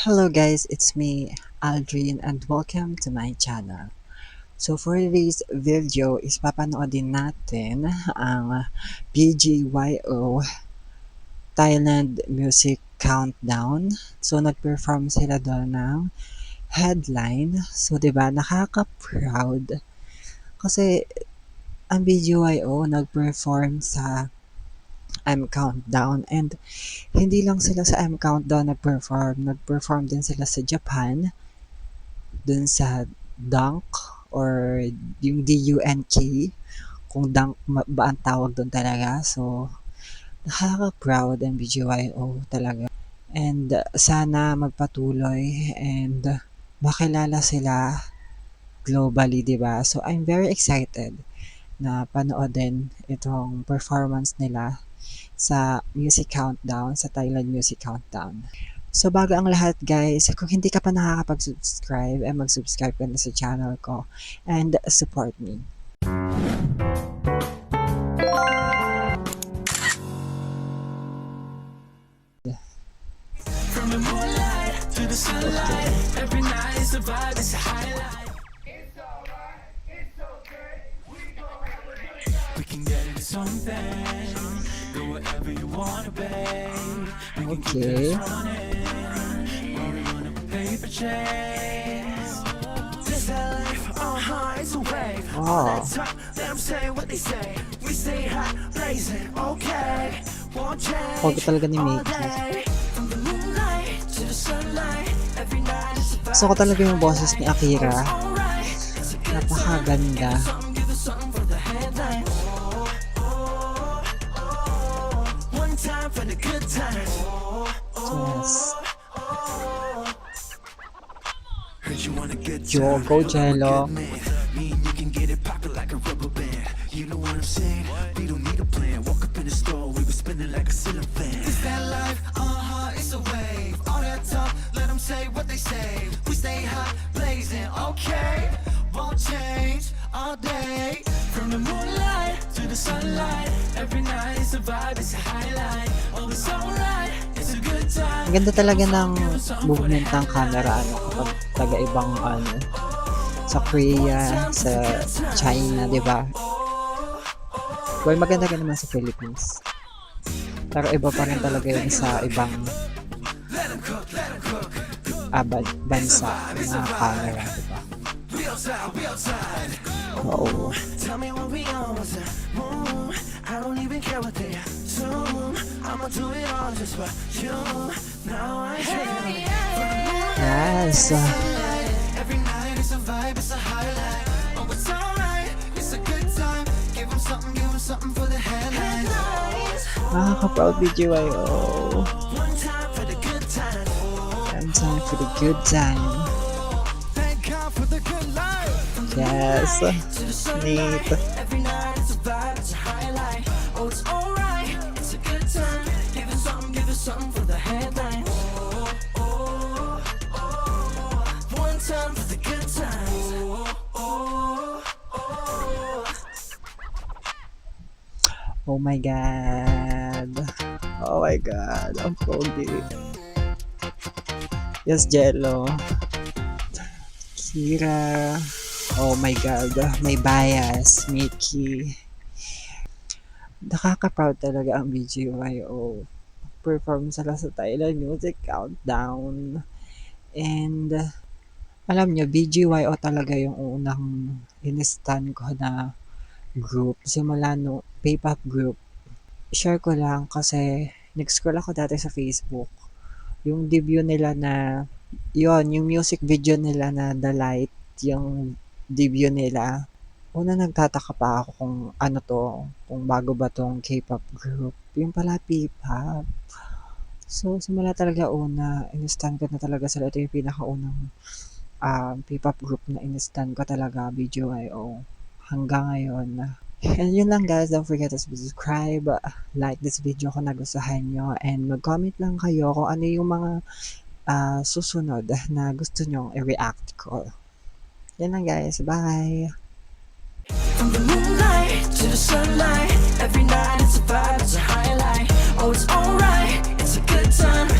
Hello guys, it's me, Aldrin, and welcome to my channel. So for today's video is papanoodin natin ang BGYO Thailand Music Countdown. So nag-perform sila doon ng headline. So 'di ba nakaka-proud kasi ang BGYO nag-perform sa M Countdown and hindi lang sila sa M Countdown nag-perform din sila sa Japan dun sa Dunk or yung DUNK kung Dunk ba ang tawag dun talaga. So nakaka-proud ang BGYO talaga. And sana magpatuloy and makilala sila globally, 'di ba? So I'm very excited na panoodin itong performance nila sa Music Countdown, sa Thailand Music Countdown. So bago ang lahat guys, kung hindi ka pa nakakapag-subscribe, mag-subscribe ka na sa channel ko and support me. From the moonlight to the sunlight, every night is a vibe, it's a highlight. It's alright, it's okay, we gon' have a good time. We can get into something, go wherever you wanna be. We can keep it running, rolling on a paper chase. This life, it's a wave. Let's talk, let them say what they say. We stay hot, blazing, okay. Won't change all day. Gusto ko talaga yung boses ni Akira. Napakaganda. Yes. Go Jello. You know what I'm saying? We don't need a plan. Walk up in the store, we were spinning like a ceiling fan. It's that life, it's a wave. All that talk, let them say what they say. We stay hot, blazing, okay. Won't change all day. From the moonlight to the sunlight, every night is a vibe, it's a highlight. Oh, it's alright, it's a good time. Ang ganda talaga ng movement ng camera kapag taga-ibang sa Korea, sa China, 'di ba? Well, maganda ka naman sa Philippines. Pero iba pa rin talaga yun sa ibang bansa na camera, diba? Oo. Yes. Something for the headlines. Nakaka-proud BGYO. One time for the good time. One time for the good time. Thank God for the good life. Yes. Neat. Every night it's a vibe, it's a highlight. Oh, it's alright. It's a good time. Give us something for the headline. One time for the good time. Oh my God. Oh my God. Ang pogi. Yes, Jello. Kira. Oh my God. May bias. Mickey. Nakaka-proud talaga ang BGYO. Perform sila sa Thailand Music Countdown. And alam nyo, BGYO talaga yung unang in-stan ko na group. Simula no P-pop group. Share ko lang kasi nag-scroll ako dati sa Facebook. Yung debut nila na yung music video nila na The Light, yung debut nila. Una nagtataka pa ako kung ano to, kung bago ba tong K-pop group. Yung pala P-pop. So simula talaga una, in-stan ko na talaga sila. Ito yung pinakaunang P-pop group na in-stan ko talaga, BGYO. Hanggang ngayon. And yun lang guys, don't forget to subscribe, like this video kung nagustuhan nyo, and mag-comment lang kayo kung ano yung mga susunod na gusto nyong i-react ko. Yan lang guys, bye! From the moonlight to the sunlight, every night it's a vibe, it's a highlight. Oh, it's alright, it's a good time.